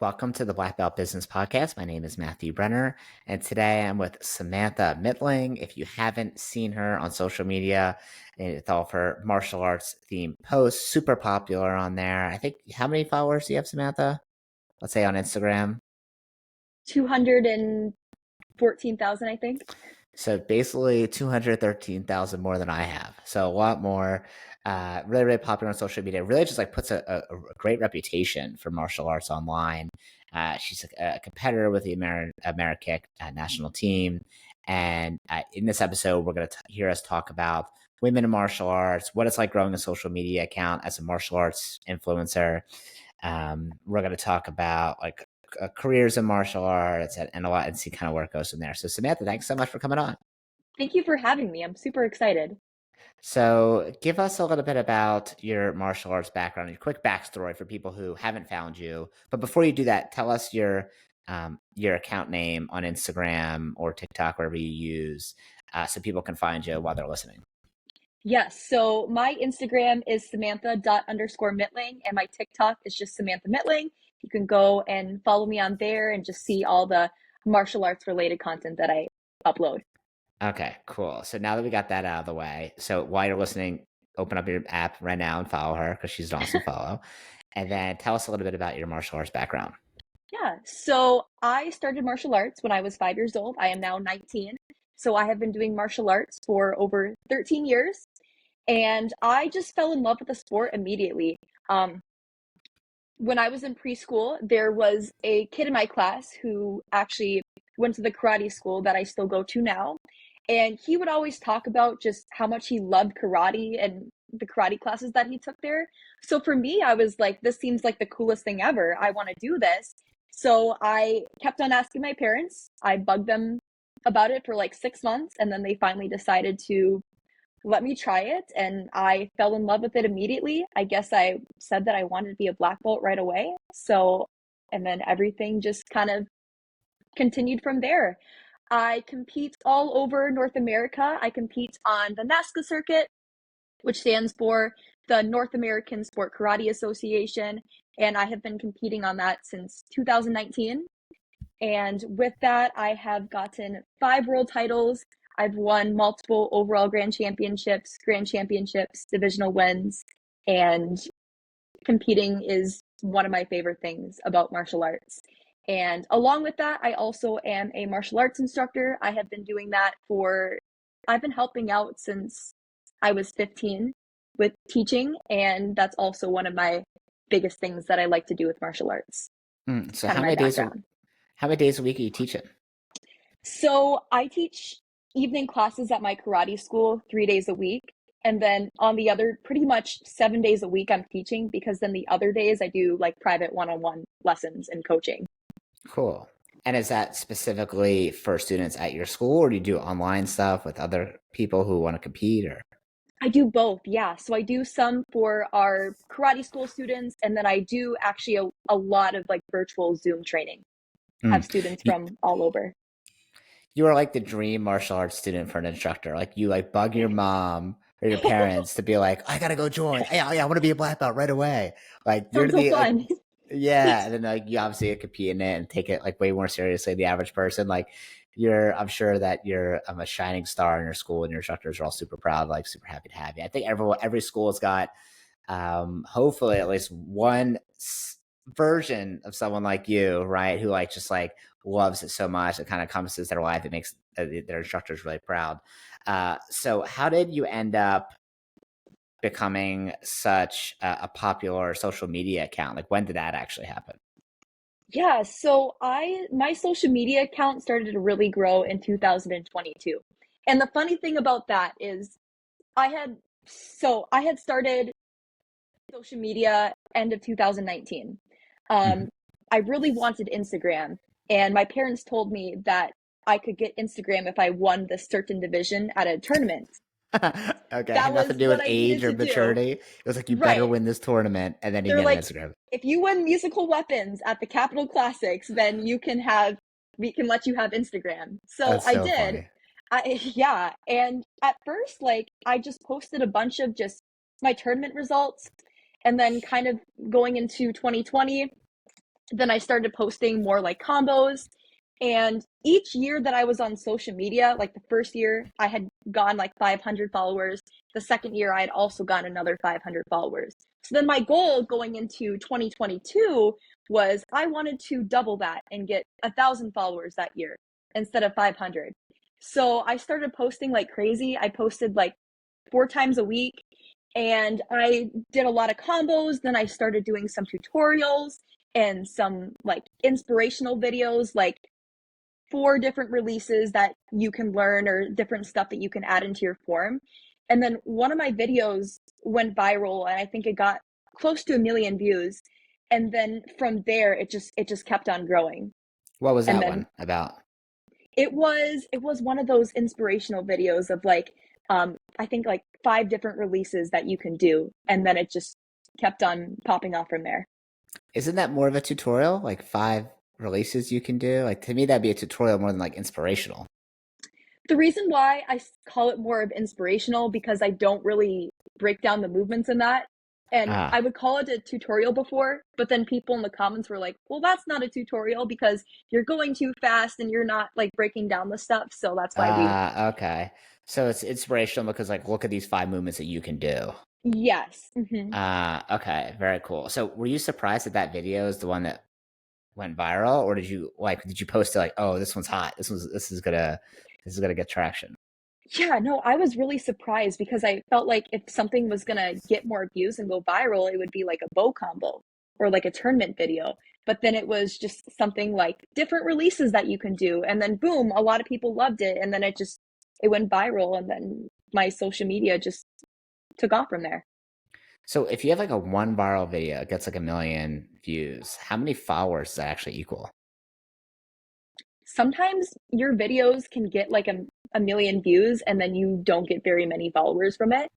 Welcome to the Black Belt Business Podcast. My name is Matthew Brenner, and today I'm with Samantha Mitling. If you haven't seen her on social media, it's all of her martial arts themed posts, super popular on there. I think, how many followers do you have, Samantha? Let's say on Instagram. 214,000, I think. So basically 213,000 more than I have. So a lot more. Really, really popular on social media. Really just like puts a great reputation for martial arts online. She's a competitor with the Amerikick national team. And in this episode, we're going to hear us talk about women in martial arts, what it's like growing a social media account as a martial arts influencer. We're going to talk about like careers in martial arts and a lot and see kind of where it goes from there. So Samantha, thanks so much for coming on. Thank you for having me. I'm super excited. So give us a little bit about your martial arts background, your quick backstory for people who haven't found you. But before you do that, tell us your account name on Instagram or TikTok, wherever you use, so people can find you while they're listening. Yes, so my Instagram is Samantha._Mitling, and my TikTok is just Samantha Mitling. You can go and follow me on there and just see all the martial arts related content that I upload. Okay, cool. So now that we got that out of the way, so while you're listening, open up your app right now and follow her because she's an awesome follow. And then tell us a little bit about your martial arts background. Yeah, so I started martial arts when I was 5 years old. I am now 19. So I have been doing martial arts for over 13 years. And I just fell in love with the sport immediately. When I was in preschool, there was a kid in my class who actually went to the karate school that I still go to now. And he would always talk about just how much he loved karate and the karate classes that he took there. So for me, I was like, this seems like the coolest thing ever. I want to do this. So I kept on asking my parents. I bugged them about it for like 6 months, and then they finally decided to let me try it, and I fell in love with it immediately. I guess I said that I wanted to be a black belt right away. So, and then everything just kind of continued from there. I compete all over North America. I compete on the NASCA circuit, which stands for the North American Sport Karate Association, and I have been competing on that since 2019. And with that, I have gotten 5 world titles. I've won multiple overall grand championships, divisional wins, and competing is one of my favorite things about martial arts. And along with that, I also am a martial arts instructor. I have been doing that I've been helping out since I was 15 with teaching, and that's also one of my biggest things that I like to do with martial arts. It's So kind of my background. how many days a week are you teaching? So I teach evening classes at my karate school 3 days a week. And then on the other, pretty much 7 days a week, I'm teaching, because then the other days I do like private one-on-one lessons and coaching. Cool. And is that specifically for students at your school, or do you do online stuff with other people who want to compete? Or I do both, yeah. So I do some for our karate school students, and then I do actually a lot of like virtual Zoom training. Have Mm. students you, from all over. you are like the dream martial arts student for an instructor. Like you like bug your mom or your parents to be like, I gotta go join. Yeah, I want to be a black belt right away. Like you're Sounds so the like fun. yeah, and then like you obviously compete in it and take it like way more seriously than the average person. Like I'm sure that you're a shining star in your school, and your instructors are all super proud, like super happy to have you. I think every school has got hopefully at least one version of someone like you, right? Who like just like loves it so much, it kind of encompasses their life. It makes their instructors really proud. So how did you end up becoming such a popular social media account? Like when did that actually happen? Yeah, so my social media account started to really grow in 2022. And the funny thing about that is I had I had started social media end of 2019. Mhm. Um, I really wanted Instagram, and my parents told me that I could get Instagram if I won this certain division at a tournament. Okay, it That had nothing was to do what with I age needed or to do. maturity. It was like you better Right. win this tournament, and then you They're get an like, Instagram. if you win musical weapons at the Capitol Classics, then we can let you have Instagram. So That's I so did. funny. Yeah. And at first, like, I just posted a bunch of just my tournament results. And then kind of going into 2020, Then I started posting more like combos. And each year that I was on social media, like the first year, I had gotten like 500 followers. The second year, I had also gotten another 500 followers. So then my goal going into 2022 was I wanted to double that and get 1,000 followers that year instead of 500. So I started posting like crazy. I posted like 4 times a week, and I did a lot of combos. Then I started doing some tutorials and some like inspirational videos, like 4 different releases that you can learn or different stuff that you can add into your form. And then one of my videos went viral, and I think it got close to 1 million views. And then from there, it just kept on growing. What was And that then one about? it was one of those inspirational videos of like I think like 5 different releases that you can do, and then it just kept on popping off from there. Isn't that more of a tutorial? Like 5 releases you can do? Like to me, that'd be a tutorial more than like inspirational. The reason why I call it more of inspirational because I don't really break down the movements in that. And I Ah, would call it a tutorial before, but then people in the comments were like, well, that's not a tutorial because you're going too fast and you're not like breaking down the stuff. So that's why we, okay. So it's inspirational because like look at these 5 movements that you can do. yes. Okay, very cool. So were you surprised that that video is the one that went viral, or did you post it like, oh, this one's hot. This is gonna get traction. Yeah, no, I was really surprised because I felt like if something was gonna get more views and go viral, it would be like a bow combo or like a tournament video. But then it was just something like different releases that you can do. And then boom, a lot of people loved it. And then it went viral. And then my social media just took off from there. So if you have like a one viral video, it gets like 1 million views. How many followers does that actually equal? Sometimes your videos can get like a million views and then you don't get very many followers from it.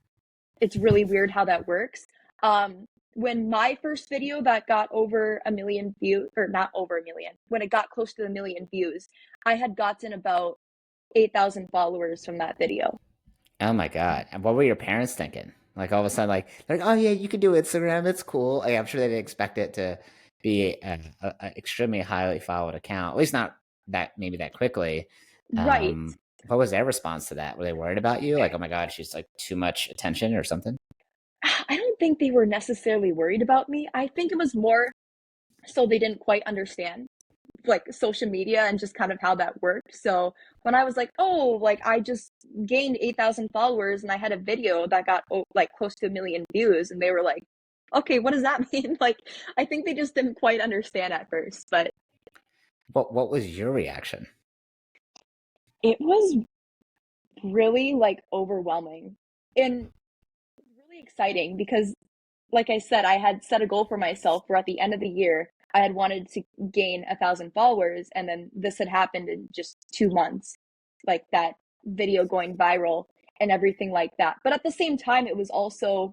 It's really weird how that works. When my first video that got over 1 million views, or not over 1 million, when it got close to 1 million views, I had gotten about 8,000 followers from that video. Oh my god! And what were your parents thinking? Like all of a sudden, like they're like, oh yeah, you can do Instagram. It's cool. Like, I'm sure they didn't expect it to be a extremely highly followed account. At least not that maybe that quickly. Right. What was their response to that? Were they worried about you? Like, oh my god, she's like too much attention or something? I don't think they were necessarily worried about me. I think it was more so they didn't quite understand like social media and just kind of how that worked. So when I was like, oh, like I just gained 8,000 followers and I had a video that got like close to 1 million views, and they were like, okay, what does that mean? Like, I think they just didn't quite understand at first, but What was your reaction? it was really like overwhelming and really exciting because, like I said, I had set a goal for myself where at the end of the year, I had wanted to gain 1,000 followers, and then this had happened in just 2 months, like that video going viral and everything like that. But at the same time, it was also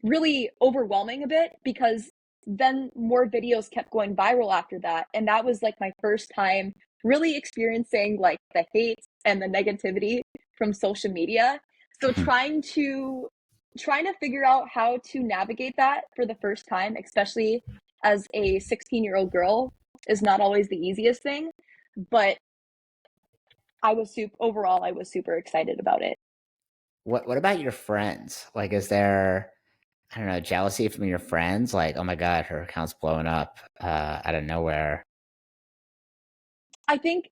really overwhelming a bit because then more videos kept going viral after that. And that was like my first time really experiencing like the hate and the negativity from social media. So trying to figure out how to navigate that for the first time, especially as a 16-year-old girl, is not always the easiest thing. But I was super excited about it. What about your friends? Like, is there I don't know jealousy from your friends? Like, oh my god, her account's blowing up out of nowhere. I think,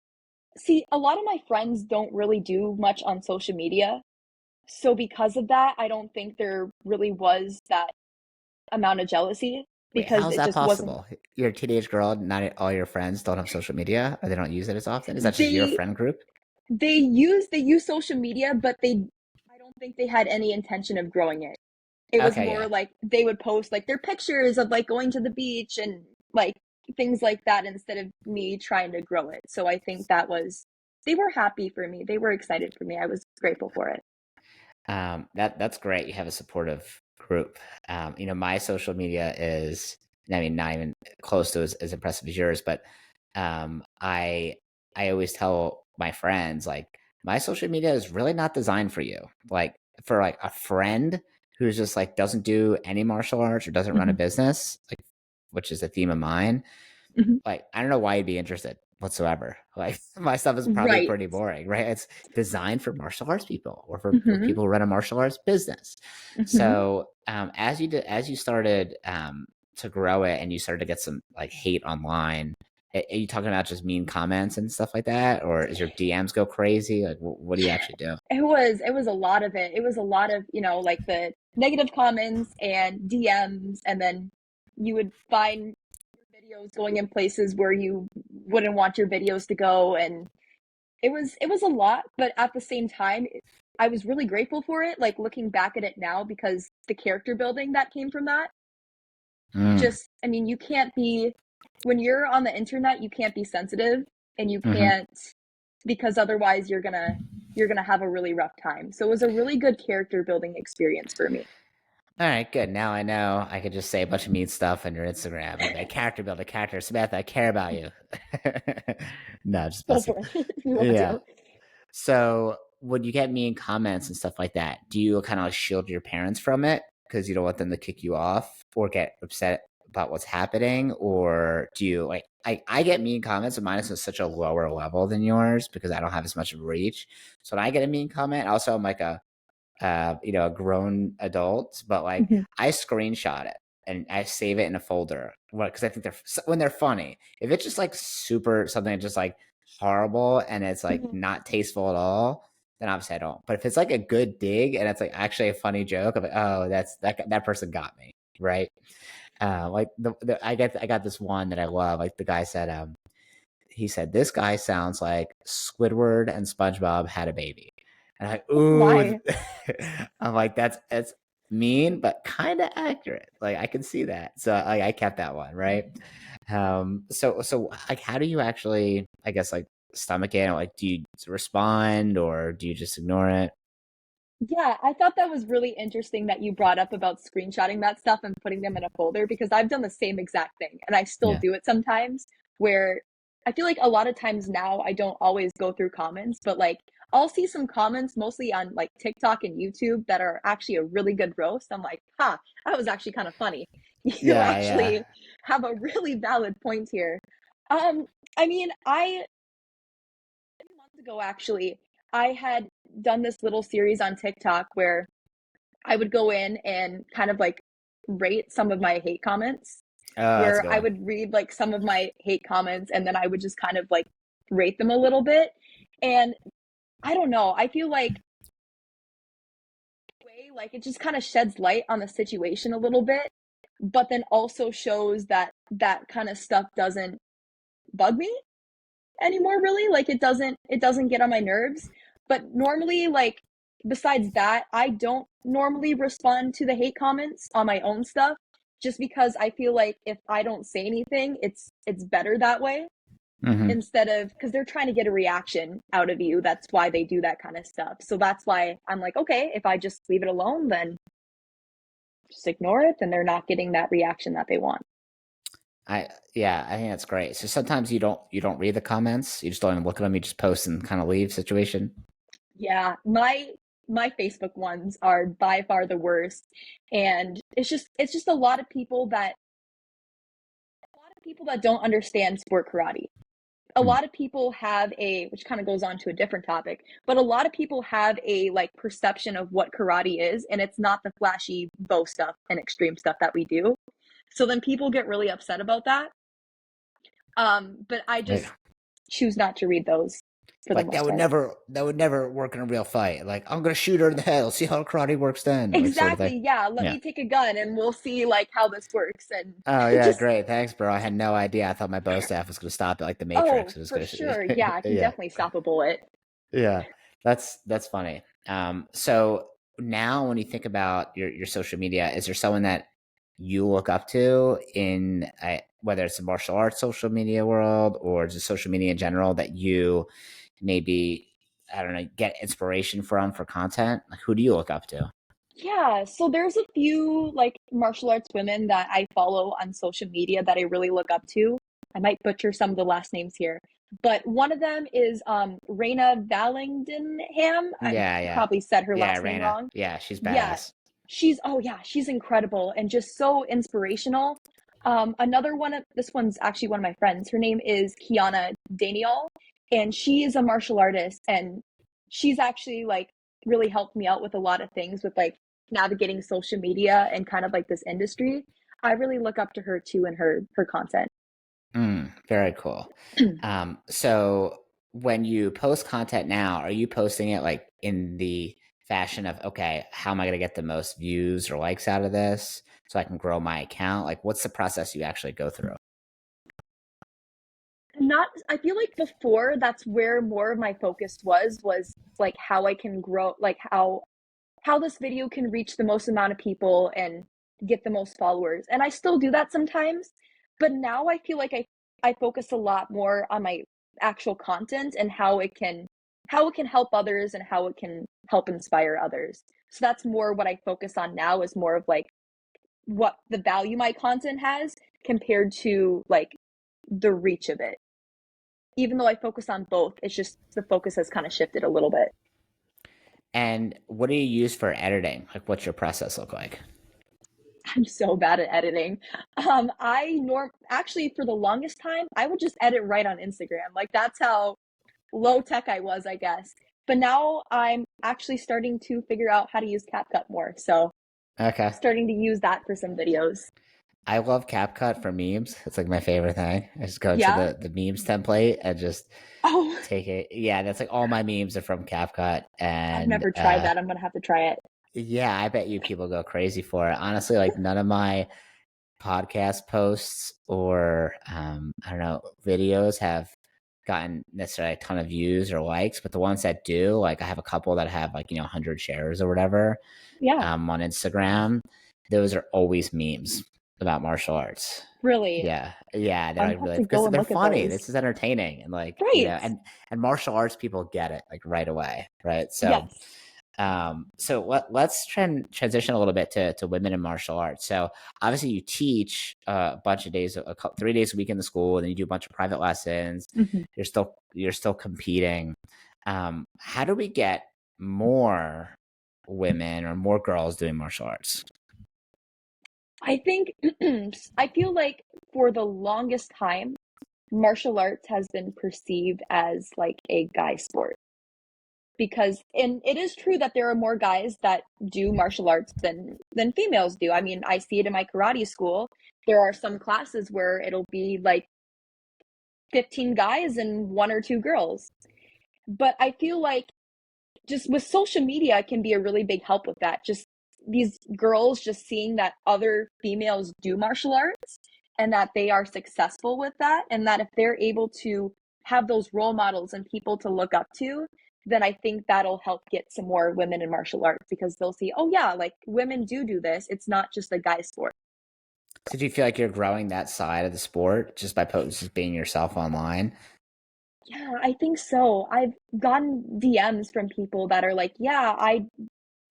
see, a lot of my friends don't really do much on social media. So because of that, I don't think there really was that amount of jealousy Wait, how because is it that just wasn't. possible? You're a teenage girl, not all your friends don't have social media, or they don't use it as often? Is that just your They friend group? they use social media, but I don't think they had any intention of growing it. It was Okay, more yeah. like they would post like their pictures of like going to the beach and like things like that instead of me trying to grow it. So I think they were happy for me. They were excited for me. I was grateful for it. That's great. You have a supportive group. My social media is, I mean, not even close to as impressive as yours, but I always tell my friends like my social media is really not designed for you. Like for like a friend who's just like doesn't do any martial arts or doesn't run a Mhm. business, like which is the theme of mine. Mhm. like I don't know why you'd be interested whatsoever. Like my stuff is probably Right. pretty boring, right? It's designed for martial arts people or for Mhm. people who run a martial arts business. Mhm. So as you started to grow it and you started to get some like hate online, are you talking about just mean comments and stuff like that, or is your DMs go crazy? Like what do you actually do? It was a lot of it. It was a lot of, like the negative comments and DMs, and then you would find videos going in places where you wouldn't want your videos to go, and it was a lot, but at the same time, I was really grateful for it, like looking back at it now, because the character building that came from that, Mm, just, I mean, you can't be, when you're on the internet, you can't be sensitive, and you hmm. can't, because otherwise you're gonna have a really rough time. So it was a really good character building experience for me. All right, good. Now I know I could just say a bunch of mean stuff on your Instagram. I'd be like, character build a character. Samantha, I care about you. No, just Go messing. for it if you want Yeah. to. So when you get mean comments and stuff like that, do you kind of like shield your parents from it because you don't want them to kick you off or get upset about what's happening? Or do you like I get mean comments, but mine is at such a lower level than yours because I don't have as much reach. So when I get a mean comment, also I'm like a grown adult, but like Mhm. I screenshot it and I save it in a folder. Because I think when they're funny. If it's just like super something just like horrible and it's like Mhm. not tasteful at all, then obviously I don't. But if it's like a good dig and it's like actually a funny joke, I'm like, oh, that person got me, right? Like I got this one that I love. Like the guy said, he said, "This guy sounds like Squidward and SpongeBob had a baby." And I'm like, Oh ooh, my. I'm like, that's mean, but kind of accurate. Like I can see that. So I kept that one, right? So like, how do you actually, I guess, like stomach it? Like, do you respond or do you just ignore it? Yeah, I thought that was really interesting that you brought up about screenshotting that stuff and putting them in a folder, because I've done the same exact thing and I still Yeah. do it sometimes, where I feel like a lot of times now I don't always go through comments, but like I'll see some comments mostly on like TikTok and YouTube that are actually a really good roast. I'm like, huh, that was actually kind of funny. You Yeah, yeah. actually have a really valid point here. Um, I mean, I a few months ago actually, I had done this little series on TikTok where I would go in and kind of like rate some of my hate comments, Oh, that's a where good I one. would read like some of my hate comments and then I would just kind of like rate them a little bit. And I don't know, I feel like it just kind of sheds light on the situation a little bit, but then also shows that that kind of stuff doesn't bug me anymore, really. Like it doesn't get on my nerves. But normally, like, besides that, I don't normally respond to the hate comments on my own stuff, just because I feel like if I don't say anything, it's better that way, Hmm. instead of, because they're trying to get a reaction out of you. That's why they do that kind of stuff. So that's why I'm like, okay, if I just leave it alone, then just ignore it, then they're not getting that reaction that they want. I think that's great. So sometimes you don't read the comments. You just don't even look at them. You just post and kind of leave situation. Yeah, my Facebook ones are by far the worst. And it's just a lot of people that don't understand sport karate. A Hmm. lot of people have which kind of goes on to a different topic, but a lot of people have a like perception of what karate is, and it's not the flashy bow stuff and extreme stuff that we do. So then people get really upset about that. But I Like, just choose not to read those for the like most that would part. never work in a real fight. Like I'm gonna shoot her in the head. Let's see how karate works then. Like sort of thing. Exactly. Yeah. Let Yeah. me take a gun and we'll see like how this works. And Oh yeah, just, great. Thanks, bro. I had no idea. I thought my bow staff was gonna stop it like the Matrix. oh, It was for gonna. sure. Yeah. I can Yeah. definitely stop a bullet. Yeah, that's funny. So now when you think about your social media, is there someone that you look up to in whether it's the martial arts social media world or just social media in general that you maybe I don't know get inspiration from for content? Like who do you look up to? Yeah. So there's a few like martial arts women that I follow on social media that I really look up to. I might butcher some of the last names here, but one of them is Reina Vallandigham. I Yeah, yeah, probably said her yeah, last name Raina. wrong. Yeah, she's Yeah. badass. She's, oh yeah, she's incredible and just so inspirational. Another one of this one's actually one of my friends. Her name is Kiana Daniel, and she is a martial artist, and she's actually like really helped me out with a lot of things with like navigating social media and kind of like this industry. I really look up to her too and her content. Very cool. So when you post content now, are you posting it like in the fashion of, okay, how am I going to get the most views or likes out of this so I can grow my account? Like, what's the process you actually go through? Not, I feel like before that's where more of my focus was like how I can grow, like how this video can reach the most amount of people and get the most followers. And I still do that sometimes, but now I feel like I focus a lot more on my actual content and how it can help others and how it can help inspire others. So that's more what I focus on now, is more of like what the value my content has compared to like the reach of it. Even though I focus on both, it's just the focus has kind of shifted a little bit. And what do you use for editing? Like, what's your process look like? I'm so bad at editing. I norm actually for the longest time I would just edit right on Instagram. Like that's how low tech I was, I guess. But now I'm actually starting to figure out how to use CapCut more. So Okay. starting to use that for some videos. I love CapCut for memes. It's like my favorite thing. I just go to Yeah. the memes template and just Oh, take it. Yeah, that's like all my memes are from CapCut. I've And never tried that. I'm gonna have to try it. yeah, I bet you people go crazy for it. Honestly, like none of my podcast posts or I don't know, videos have gotten necessarily a ton of views or likes, but the ones that do, like I have a couple that have like, 100 shares or whatever Yeah, on Instagram. Those are always memes about martial arts. really. Yeah. Yeah. They're I'm like gonna have really, to because go and they're look at funny. those. This is entertaining. And like, Right. and martial arts people get it like right away. Right. So, Yes. let's transition a little bit to women in martial arts. So obviously you teach a bunch of days, 3 days a week in the school, and then you do a bunch of private lessons. Mhm. You're still competing. How do we get more women or more girls doing martial arts? I think I feel like for the longest time, martial arts has been perceived as like a guy sport. Because and it is true that there are more guys that do martial arts than females do. I mean, I see it in my karate school. There are some classes where it'll be like 15 guys and one or two girls. But I feel like just with social media can be a really big help with that. Just these girls just seeing that other females do martial arts and that they are successful with that, and that if they're able to have those role models and people to look up to, then I think that'll help get some more women in martial arts because they'll see, oh yeah, like women do this. It's not just a guy sport. So do you feel like you're growing that side of the sport just by just being yourself online? Yeah, I think so. I've gotten DMs from people that are like, yeah, I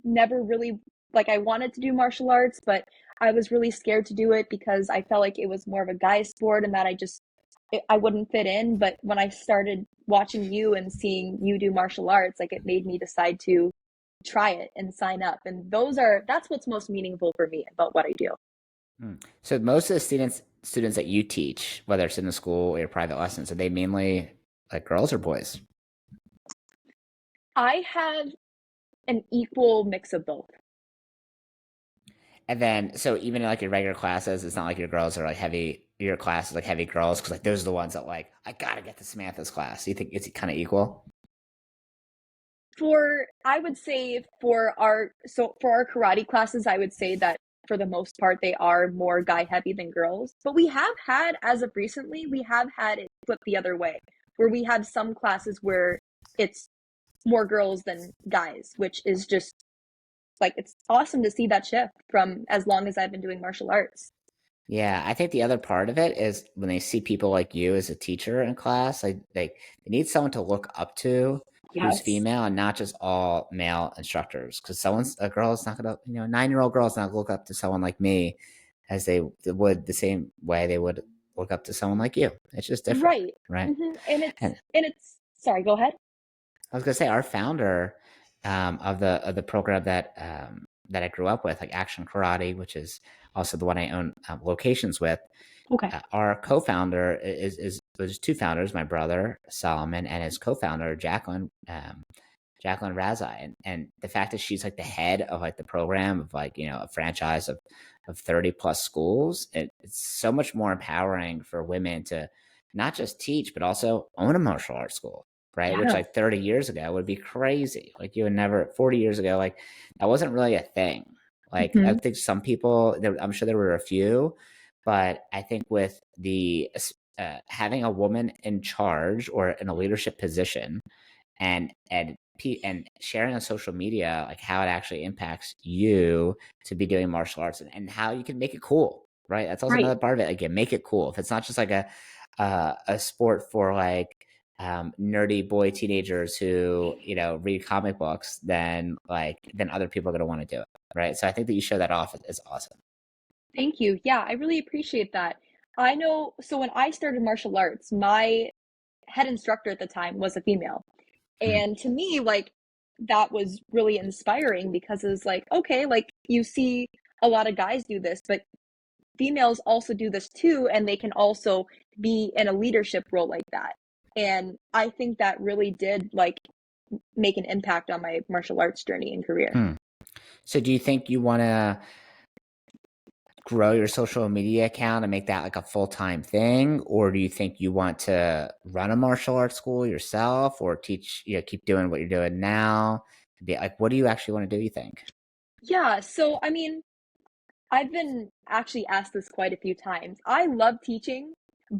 never really like I wanted to do martial arts, but I was really scared to do it because I felt like it was more of a guy sport and that I wouldn't fit in. But when I started watching you and seeing you do martial arts, like it made me decide to try it and sign up. And that's what's most meaningful for me about what I do. So most of the students that you teach, whether it's in the school or your private lessons, are they mainly like girls or boys? I have an equal mix of both. And then, so even in like your regular classes, it's not like your girls are like heavy. Your class is like heavy girls because like those are the ones that like I gotta get to Samantha's class. You think it's kind of equal? For I would say for our karate classes, I would say that for the most part they are more guy heavy than girls. But we have had, as of recently, we have had it flip the other way, where we have some classes where it's more girls than guys, which is just like it's awesome to see that shift from as long as I've been doing martial arts. Yeah, I think the other part of it is when they see people like you as a teacher in class, like they need someone to look up to who's Yes. female and not just all male instructors. Because a girl is not gonna, 9-year-old girl is not gonna look up to someone like me as they would the same way they would look up to someone like you. It's just different, Right. right? And it's sorry, go ahead. I was gonna say our founder of the program that that I grew up with, like Action Karate, which is also the one I own locations with. Okay. Our co-founder is there's two founders, my brother Solomon and his co-founder Jacqueline. Jacqueline Razai, and the fact that she's like the head of like the program of like, a franchise of 30 plus schools, it's so much more empowering for women to not just teach but also own a martial arts school, right? Which Yeah. like 30 years ago would be crazy. Like you would never, 40 years ago, like that wasn't really a thing. Like I Hmm. think some people, I'm sure there were a few, but I think with the having a woman in charge or in a leadership position and sharing on social media, like how it actually impacts you to be doing martial arts, and how you can make it cool, right? That's also Right. another part of it. Again, make it cool. If it's not just like a sport for like nerdy boy teenagers who read comic books, then other people are going to want to do it, right? So I think that you show that off is awesome. Thank you. Yeah, I really appreciate that. I know, so when I started martial arts, my head instructor at the time was a female. Mhm. And to me, like, that was really inspiring because it was like, okay, like, you see a lot of guys do this, but females also do this too, and they can also be in a leadership role like that. And I think that really did, like, make an impact on my martial arts journey and career. Hmm. So do you think you want to grow your social media account and make that like a full-time thing, or do you think you want to run a martial arts school yourself or teach, keep doing what you're doing now? Be like, what do you actually want to do, you think? Yeah, so I mean, I've been actually asked this quite a few times. I love teaching,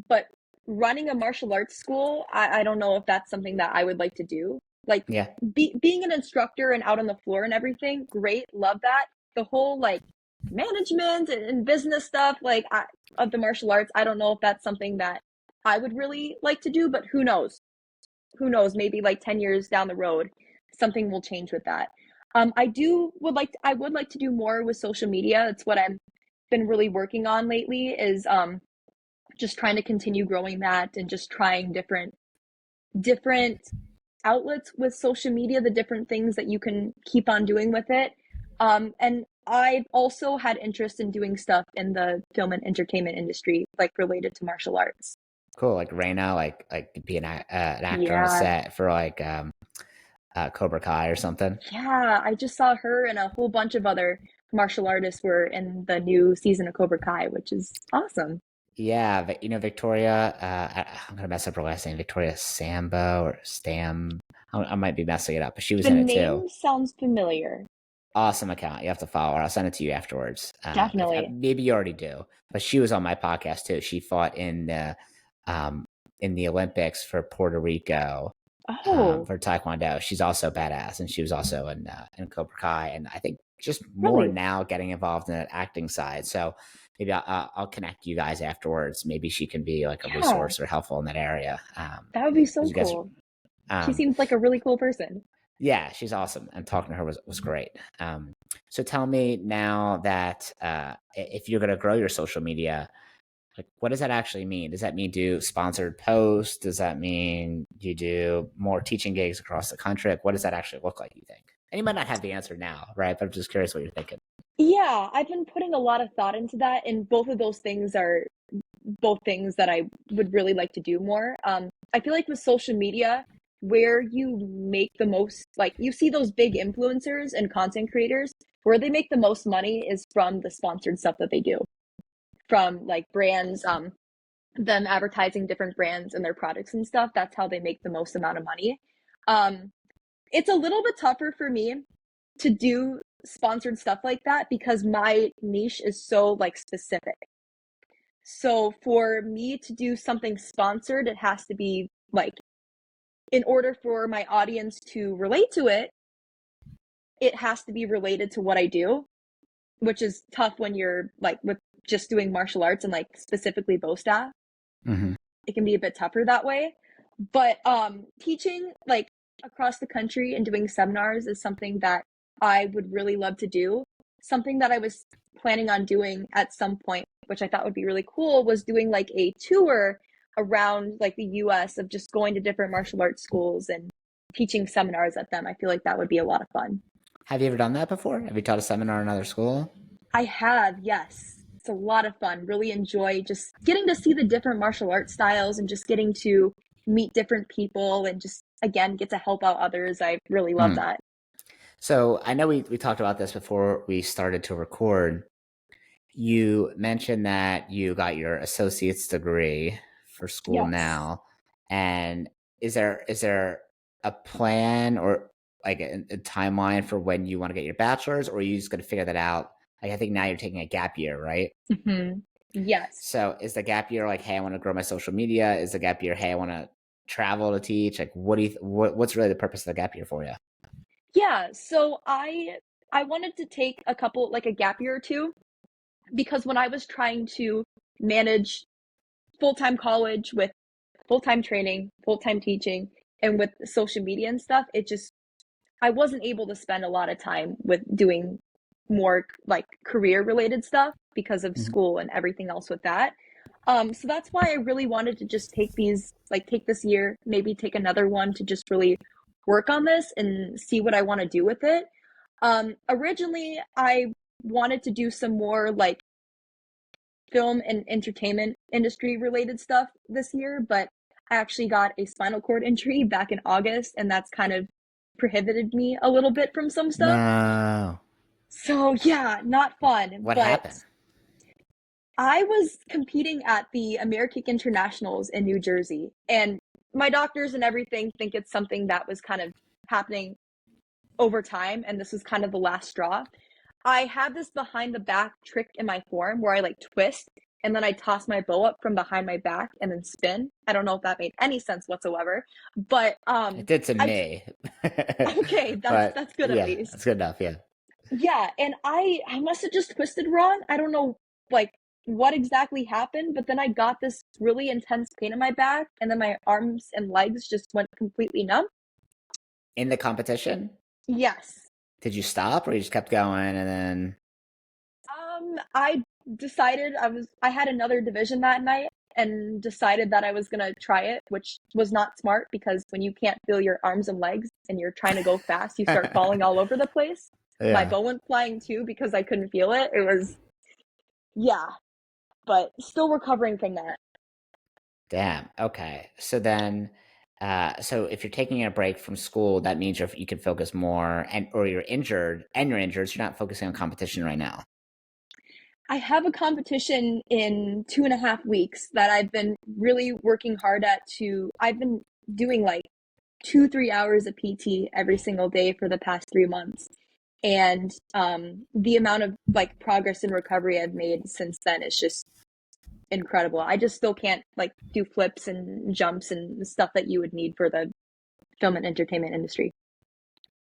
but running a martial arts school, I don't know if that's something that I would like to do. Like, Yeah, being an instructor and out on the floor and everything, great, love that. The whole like management and business stuff, like of the martial arts, I don't know if that's something that I would really like to do, but who knows? Who knows? Maybe like 10 years down the road, something will change with that. I would like to do more with social media. That's what I've been really working on lately is just trying to continue growing that and just trying different outlets with social media, the different things that you can keep on doing with it. And I've also had interest in doing stuff in the film and entertainment industry, like related to martial arts. cool. Like Reina, like be an actor on a Yeah, set for like Cobra Kai or something. yeah. I just saw her and a whole bunch of other martial artists were in the new season of Cobra Kai, which is awesome. Yeah, Victoria. I'm gonna mess up her last name. Victoria Sambo or Stam. I might be messing it up, but she was The in it too. name sounds familiar. Awesome account. You have to follow her. I'll send it to you afterwards. Definitely. Maybe you already do, but she was on my podcast too. She fought um, in the Olympics for Puerto Rico Oh, for Taekwondo. She's also badass, and she was also in Cobra Kai, and I think just more really? now getting involved in the acting side. So maybe I'll connect you guys afterwards. Maybe she can be like a Yeah, resource or helpful in that area. that would be Because so you guys, cool. She um, seems like a really cool person. yeah, she's awesome, and talking to her was great. So tell me now that if you're going to grow your social media, like what does that actually mean? Does that mean do sponsored posts? Does that mean you do more teaching gigs across the country? Like, what does that actually look like, you think? And you might not have the answer now, right? But I'm just curious what you're thinking. Yeah, I've been putting a lot of thought into that, and both of those things are both things that I would really like to do more. I feel like with social media, where you make the most, like you see those big influencers and content creators, where they make the most money is from the sponsored stuff that they do, from like brands, them advertising different brands and their products and stuff. That's how they make the most amount of money. Um, it's a little bit tougher for me to do sponsored stuff like that because my niche is so like specific. So for me to do something sponsored, it has to be like in order for my audience to relate to it, it has to be related to what I do, which is tough when you're like with just doing martial arts and like specifically bow staff. Mm-hmm. It can be a bit tougher that way. But teaching like across the country and doing seminars is something that I would really love to do. Something that I was planning on doing at some point, which I thought would be really cool, was doing like a tour around like the US of just going to different martial arts schools and teaching seminars at them. I feel like that would be a lot of fun. Have you ever done that before? Have you taught a seminar in another school? I have, yes. It's a lot of fun. Really enjoy just getting to see the different martial arts styles and just getting to meet different people and just, again, get to help out others. I really love Hmm. that. So I know we talked about this before we started to record. You mentioned that you got your associate's degree for school Yes. now. And is there a plan or like a timeline for when you want to get your bachelor's, or are you just going to figure that out? Like I think now you're taking a gap year, right? Hmm. Yes. So is the gap year like, hey, I want to grow my social media? Is the gap year, hey, I want to travel to teach? Like, what do you what's really the purpose of the gap year for you? Yeah. So I wanted to take a couple like a gap year or two because when I was trying to manage full-time college with full-time training, full-time teaching, and with social media and stuff, it just I wasn't able to spend a lot of time with doing more like career related stuff because of Mhm. school and everything else with that. So that's why I really wanted to just take these, like take this year, maybe take another one to just really work on this and see what I want to do with it. Originally, I wanted to do some more like film and entertainment industry related stuff this year, but I actually got a spinal cord injury back in August, and that's kind of prohibited me a little bit from some stuff. No. So, yeah, not fun, What but happened? I was competing at the American Internationals in New Jersey, and my doctors and everything think it's something that was kind of happening over time, and this was kind of the last straw. I have this behind the back trick in my form where I like twist and then I toss my bow up from behind my back and then spin. I don't know if that made any sense whatsoever, but It did to I me. okay, But that's good at yeah, least. that's good enough. Yeah. Yeah, and I must have just twisted wrong. I don't know like what exactly happened, but then I got this really intense pain in my back and then my arms and legs just went completely numb. In the competition, Yes. did you stop or you just kept going and then I decided I had another division that night and decided that I was gonna try it, which was not smart because when you can't feel your arms and legs and you're trying to go fast, you start falling all over the place. My yeah. bow went flying too because I couldn't feel it. It was yeah, but still recovering from that. Damn. Okay. So then so if you're taking a break from school, that means you can focus more and or you're injured, so you're not focusing on competition right now. I have a competition in 2.5 weeks that I've been really working hard at to I've been doing like 2, 3 hours of PT every single day for the past 3 months. And the amount of like progress and recovery I've made since then is just incredible. I just still can't like do flips and jumps and stuff that you would need for the film and entertainment industry.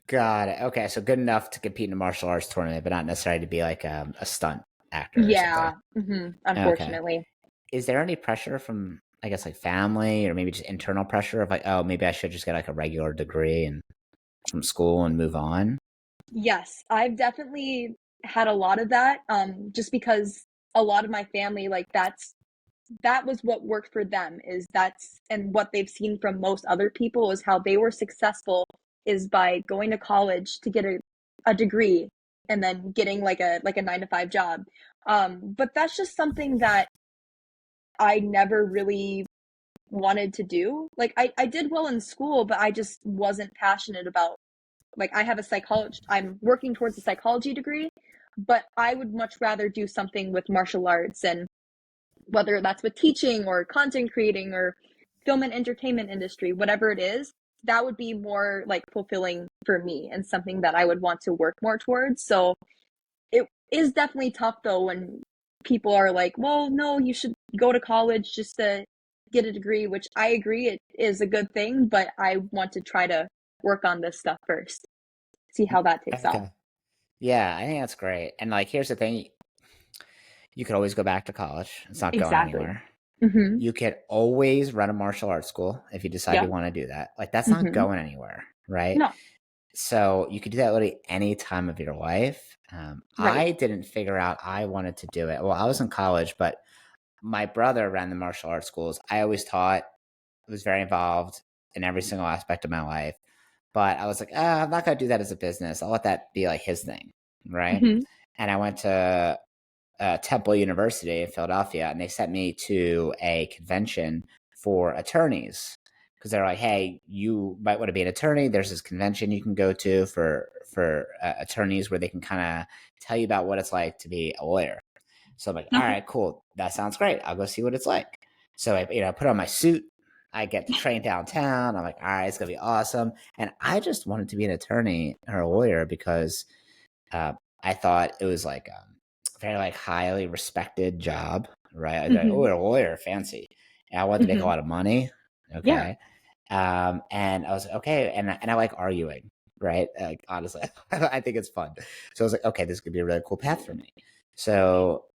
Got it. Okay, so good enough to compete in a martial arts tournament, but not necessarily to be like a stunt actor or something. Yeah, Okay. unfortunately. Is there any pressure from, I guess, like family or maybe just internal pressure of like, oh, maybe I should just get like a regular degree and from school and move on? Yes, I've definitely had a lot of that. Just because a lot of my family, like that was what worked for them is that's and what they've seen from most other people is how they were successful is by going to college to get a degree and then getting like a 9 to 5 job. But that's just something that I never really wanted to do. Like I did well in school, but I just wasn't passionate about like I have a psychology I'm working towards a psychology degree, but I would much rather do something with martial arts and whether that's with teaching or content creating or film and entertainment industry, whatever it is, that would be more like fulfilling for me and something that I would want to work more towards. So it is definitely tough though when people are like, well, no, you should go to college just to get a degree, which I agree it is a good thing, but I want to try to work on this stuff first, see how that takes off. Okay. Yeah, I think that's great. And like, here's the thing: you could always go back to college. It's not going Exactly. anywhere. Mm-hmm. You could always run a martial arts school if you decide you Yep. want to do that. Like, that's not Mm-hmm. going anywhere, right? No. So you could do that literally any time of your life. Right. I didn't figure out I wanted to do it. Well, I was in college, but my brother ran the martial arts schools. I always taught, was very involved in every single aspect of my life. but I was like, I'm not gonna do that as a business. I'll let that be like his thing, right? Mhm. And I went to Temple University in Philadelphia, and they sent me to a convention for attorneys because they're like, "Hey, you might want to be an attorney. There's this convention you can go to for attorneys where they can kind of tell you about what it's like to be a lawyer." So I'm like, "All Okay. right, cool. That sounds great. I'll go see what it's like." So I, put on my suit. I get the train downtown. I'm like, "All right, it's gonna be awesome." And I just wanted to be an attorney or a lawyer because uh, I thought it was like a very like highly respected job, right? I was like, oh, Mhm. a lawyer, fancy. And I wanted to make a Mhm. lot of money. Yeah. Okay. And I was like, okay, and I like arguing, right? Like honestly, I think it's fun. So I was like, okay, this could be a really cool path for me. So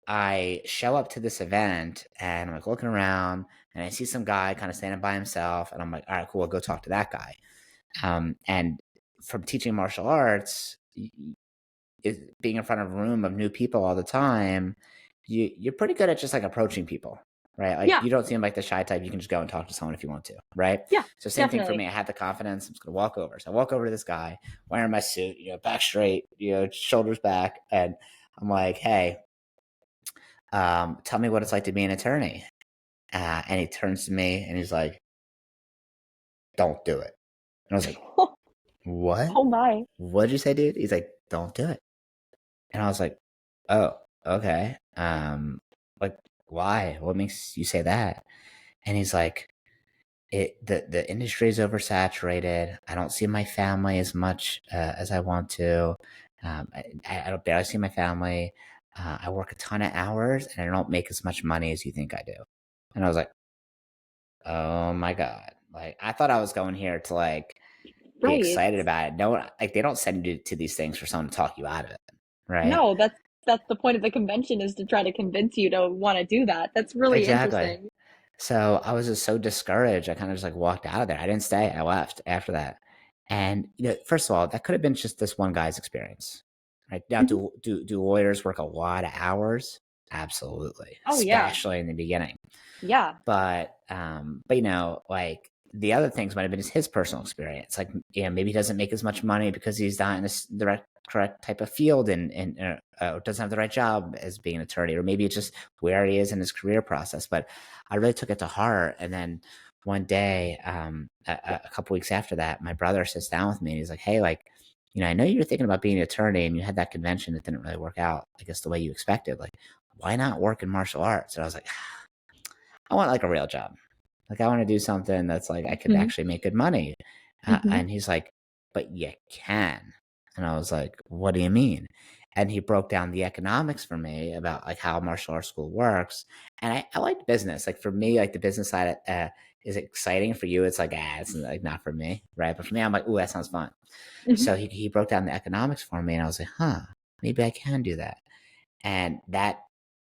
I show up to this event and I'm like looking around and I see some guy kind of standing by himself, and I'm like, all right, cool, I'll go talk to that guy. And from teaching martial arts, is being in front of a room of new people all the time, you're pretty good at just like approaching people, right? Like Yeah. you don't seem like the shy type. You can just go and talk to someone if you want to, right? Yeah. So same thing for Definitely. me. I had the confidence. I'm just gonna walk over. So I walk over to this guy wearing my suit, back straight, shoulders back, and I'm like, hey, tell me what it's like to be an attorney. And he turns to me and he's like, don't do it. And I was like, what? Oh my. What'd you say, dude? He's like, don't do it. And I was like, "Oh, okay. Like, why? What makes you say that?" And he's like, the industry is oversaturated. I don't see my family as much as I want to. I don't barely see my family. I work a ton of hours and I don't make as much money as you think I do." And I was like, "Oh my god!" Like, I thought I was going here to like be Right. excited about it. No, like they don't send you to these things for someone to talk you out of it, right? No, that's the point of the convention, is to try to convince you to want to do that. That's really Exactly. interesting. So I was just so discouraged. I kind of just like walked out of there. I didn't stay. I left after that. And first of all, that could have been just this one guy's experience. Right now, Mhm. do lawyers work a lot of hours? Absolutely, Oh yeah. especially in the beginning. Yeah. But like the other things might have been just his personal experience. Like, maybe he doesn't make as much money because he's not in the correct type of field, and doesn't have the right job as being an attorney, or maybe it's just where he is in his career process. But I really took it to heart. And then one day, a couple weeks after that, my brother sits down with me and he's like, "Hey, like, I know you were thinking about being an attorney and you had that convention that didn't really work out, I guess, the way you expected. Like, why not work in martial arts?" And I was like, I want like a real job. Like I want to do something that's like I could Mhm. actually make good money. Mhm. And he's like, but you can. And I was like, what do you mean? And he broke down the economics for me about like how martial arts school works. And I like business. Like for me, like the business side is exciting. For you, it's like, it's like not for me, right? But for me, I'm like, ooh, that sounds fun. Mhm. So he broke down the economics for me, and I was like, huh, maybe I can do that. And that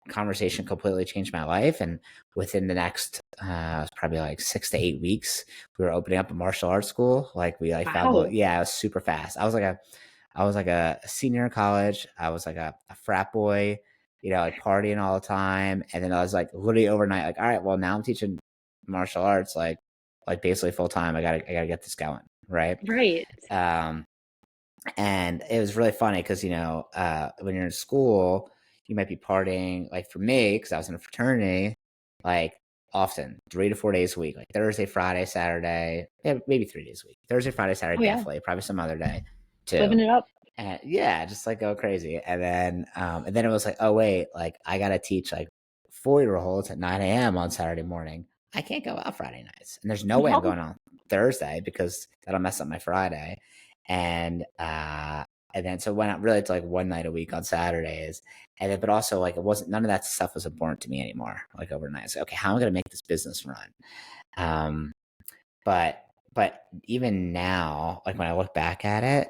conversation completely changed my life. And within the next probably like 6 to 8 weeks, we were opening up a martial arts school. Like we like found Wow. yeah, it was super fast. I was like a senior in college. I was like a frat boy, like partying all the time. And then I was like literally overnight, like, all right, well now I'm teaching martial arts, like basically full time. I gotta get this going. Right. Right. Um, and it was really funny because when you're in school, you might be partying. Like for me, because I was in a fraternity, like often 3 to 4 days a week, like Thursday, Friday, Saturday, yeah, maybe 3 days a week. Thursday, Friday, Saturday, Oh yeah. definitely, probably some other day too. Living it up. And yeah, just like go crazy. And then it was like, oh wait, like I gotta teach like 4-year olds at 9 a.m. on Saturday morning. I can't go out Friday nights, and there's no way I'm No. going on Thursday because that'll mess up my Friday. And and then so went out really to like one night a week on Saturdays. And then but also like it wasn't, none of that stuff was important to me anymore. Like overnight, so okay, how am I gonna make this business run? Um, but even now, like when I look back at it,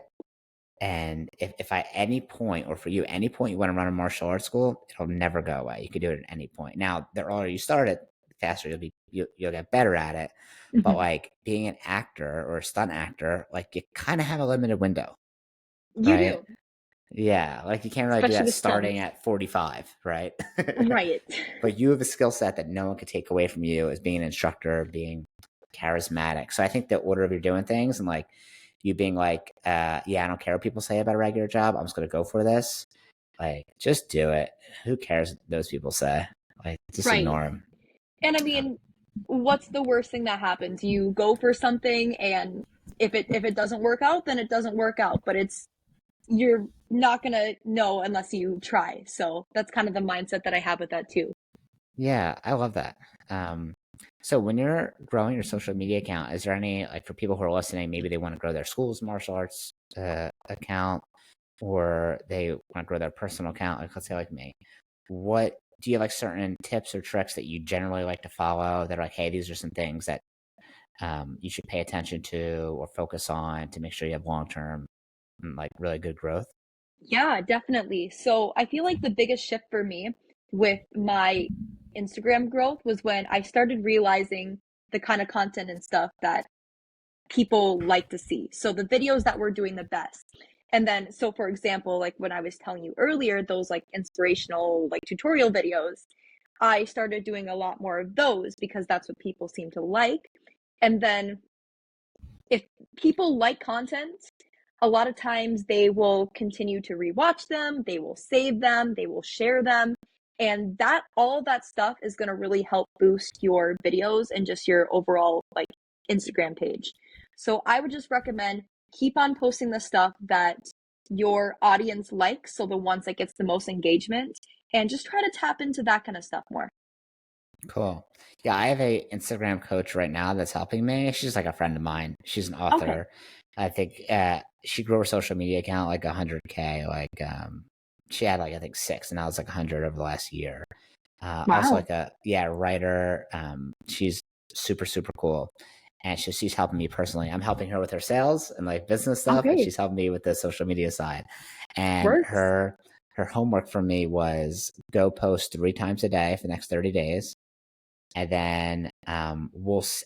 and if at any point, or for you, any point you want to run a martial arts school, it'll never go away. You can do it at any point. Now, the earlier you start it, the faster you'll get better at it. But Mhm. like being an actor or a stunt actor, like you kind of have a limited window, You right? do. Yeah, like you can't really do Especially that with starting stunts. at 45, right? Right. But you have a skill set that no one could take away from you as being an instructor, being charismatic. So I think the order of you doing things and like you being like, yeah, I don't care what people say about a regular job. I'm just going to go for this. Like, just do it. Who cares what those people say? Like, just Right. ignore them. And I mean, what's the worst thing that happens? You go for something, and if it doesn't work out, then it doesn't work out. But you're not gonna know unless you try. So that's kind of the mindset that I have with that too. Yeah, I love that. Um, so when you're growing your social media account, is there any like for people who are listening, maybe they want to grow their school's martial arts account, or they want to grow their personal account, like let's say like me. What do you have like certain tips or tricks that you generally like to follow that are like, hey, these are some things that you should pay attention to or focus on to make sure you have long term like really good growth? Yeah, definitely. So I feel like the biggest shift for me with my Instagram growth was when I started realizing the kind of content and stuff that people like to see. So the videos that were doing the best. And then, so for example, like when I was telling you earlier, those like inspirational, like tutorial videos, I started doing a lot more of those because that's what people seem to like. And then if people like content, a lot of times they will continue to rewatch them, they will save them, they will share them. And that all that stuff is going to really help boost your videos and just your overall like Instagram page. So I would just recommend keep on posting the stuff that your audience likes, so the ones that gets the most engagement, and just try to tap into that kind of stuff more. Cool. Yeah, I have a Instagram coach right now that's helping me. She's like a friend of mine. She's an Okay. author. I think she grew her social media account like 100K. Like she had like I think six, and now it's like 100 over the last year. Also Wow. like a writer. She's super cool, and she's helping me personally. I'm helping her with her sales and like business stuff, and Okay. she's helping me with the social media side. And Works. her homework for me was go post 3 times a day for the next 30 days, and then and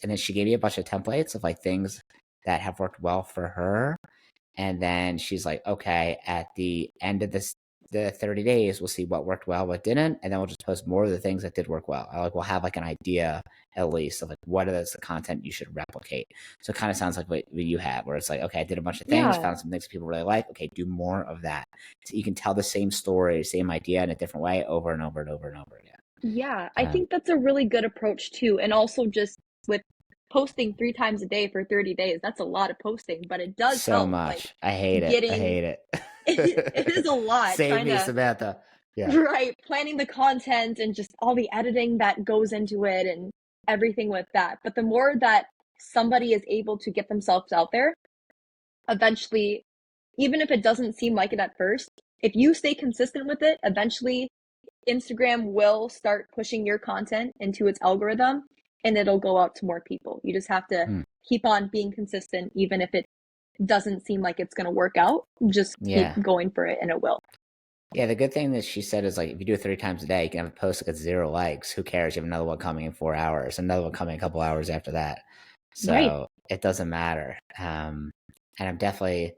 then she gave me a bunch of templates of like things that have worked well for her, and then she's like, okay, at the end of the 30 days, we'll see what worked well, what didn't, and then we'll just post more of the things that did work well. I like we'll have like an idea at least of like what is the content you should replicate. So it kind of sounds like what you had, where it's like, okay, I did a bunch of things, Yeah. found some things people really like. Okay, do more of that. So you can tell the same story, same idea in a different way over and over and over and over again. Yeah, I Um, think that's a really good approach too. And also just with posting 3 times a day for 30 days, that's a lot of posting, but it does so help like much. I hate it. I getting hate it is a it. lot Save trying me, to Samantha. Yeah. right, planning the content and just all the editing that goes into it and everything with that. But the more that somebody is able to get themselves out there, eventually, even if it doesn't seem like it at first, if you stay consistent with it, eventually Instagram will start pushing your content into its algorithm and it'll go out to more people. You just have to Hmm. keep on being consistent, even if it doesn't seem like it's going to work out. Just keep Yeah. going for it and it will. Yeah, the good thing that she said is like if you do it 3 times a day, you can have a post that gets 0 likes. Who cares? You have another one coming in 4 hours, another one coming a couple hours after that. Right. So it doesn't matter. And I'm definitely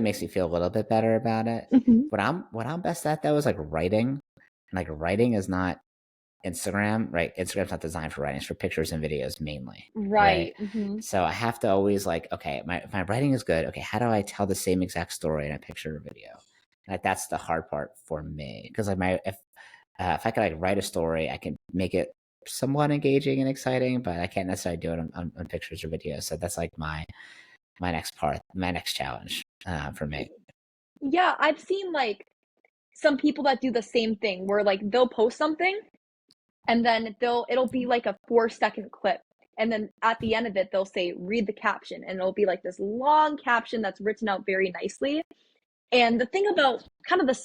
makes me feel a little bit better about it. Hmm. What I'm best at though is like writing. And like writing is not Instagram, right? Instagram's not designed for writing; it's for pictures and videos mainly, right? Right. Hmm. So I have to always like, okay, if my writing is good, okay, how do I tell the same exact story in a picture or video? Like that's the hard part for me because like if I could like write a story, I can make it somewhat engaging and exciting, but I can't necessarily do it on pictures or videos. So that's like my next challenge for me. Yeah, I've seen like some people that do the same thing where like they'll post something and then it'll be like a 4-second clip. And then at the end of it, they'll say, read the caption. And it'll be like this long caption that's written out very nicely. And the thing about kind of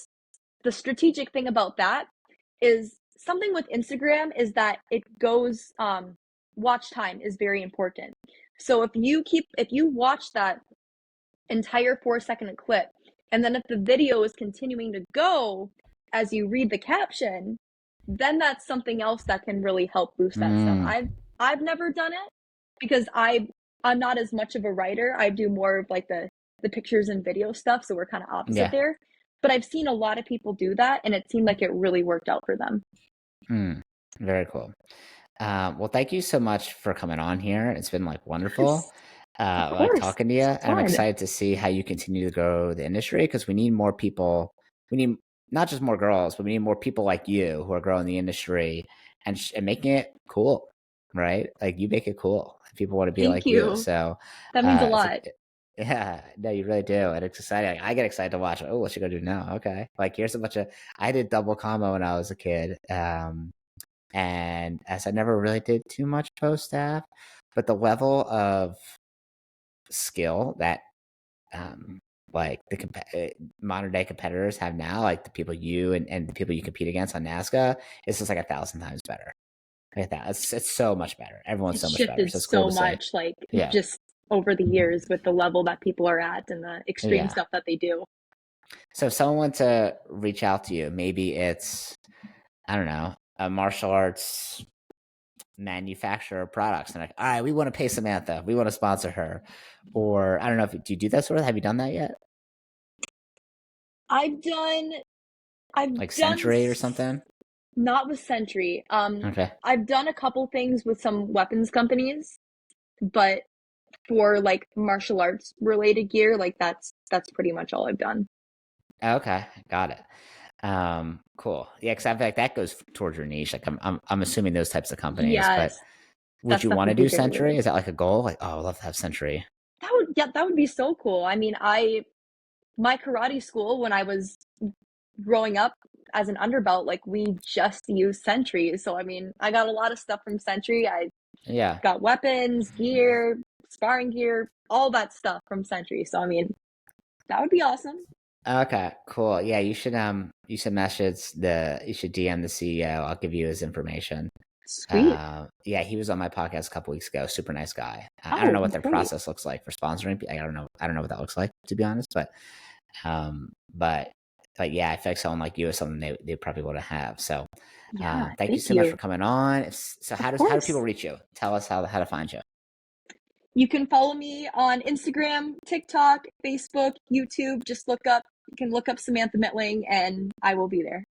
the strategic thing about that is something with Instagram is that it goes watch time is very important. So if you watch that entire 4-second clip and then if the video is continuing to go as you read the caption, then that's something else that can really help boost that stuff. Mm, I've never done it because I'm not as much of a writer. I do more of like the pictures and video stuff, so we're kind of opposite yeah. there. But I've seen a lot of people do that and it seemed like it really worked out for them. Mm, very cool. Well, thank you so much for coming on here. It's been like wonderful, Yes, of like course. talking to you, It's and I'm fun. excited to see how you continue to grow the industry because we need more people. We need not just more girls, but we need more people like you who are growing the industry and making it cool, right? Like you make it cool. People want to be Thank like you. you. So, That means a it's lot. like, yeah, no, you really do, and it's exciting. Like, I get excited to watch. Oh, what should I go do now? Okay, like here's a bunch of. I did double combo when I was a kid. And as I never really did too much post staff, but the level of skill that um, like modern day competitors have now, like the people you and the people you compete against on NASCA, is just like 1,000 times better. Like that, it's so much better. Everyone's It's so much better. shifted So it's cool so to see. much, like Yeah, just over the years with the level that people are at and the extreme yeah. stuff that they do. So if someone wants to reach out to you, maybe it's I don't know a martial arts manufacturer products and like, all right, we want to pay Samantha, we want to sponsor her, or I don't know if do you do that sort of? Have you done that yet? I've done I've Like done Century or something? not with Sentry. Okay, I've done a couple things with some weapons companies, but for like martial arts related gear, like that's pretty much all I've done. okay, got it. Cool. Yeah, because I feel like that goes towards your niche. Like I'm assuming those types of companies, but Yes, would that you stuff want to would be do very Century? weird. Is that like a goal? Like, oh, I'd love to have Century. That would be so cool. I mean, I my karate school when I was growing up as an underbelt, like we just used Sentries. So I mean, I got a lot of stuff from Sentry. I Yeah. got weapons, gear, sparring gear, all that stuff from Sentry. So I mean, that would be awesome. Okay, cool. Yeah, you should message you should DM the CEO. I'll give you his information. Sweet. Yeah, he was on my podcast a couple weeks ago. Super nice guy. I don't know Oh, what their great. process looks like for sponsoring. I don't know. I don't know what that looks like to be honest. Um, but but yeah, I feel like someone like you is something they probably want to have. So, Yeah, thank you thank so much for you. coming on. So Of how do people course. reach you? Tell us how to find you. You can follow me on Instagram, TikTok, Facebook, YouTube. Just look up, you can look up Samantha Mitling and I will be there.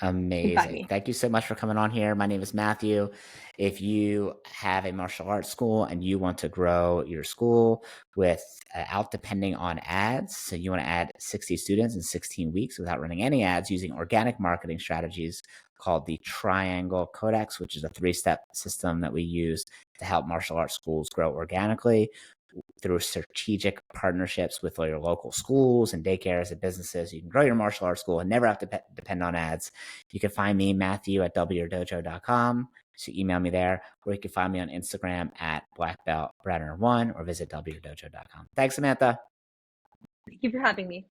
You can find Amazing. me. Thank you so much for coming on here. My name is Matthew. If you have a martial arts school and you want to grow your school without depending on ads, so you want to add 60 students in 16 weeks without running any ads using organic marketing strategies called the Triangle Codex, which is a 3-step system that we use to help martial arts schools grow organically through strategic partnerships with all your local schools and daycares and businesses. You can grow your martial arts school and never have to depend on ads. You can find me, Matthew, at wdojo.com. So email me there, or you can find me on Instagram at blackbeltbrenner1 or visit wdojo.com. Thanks, Samantha. Thank you for having me.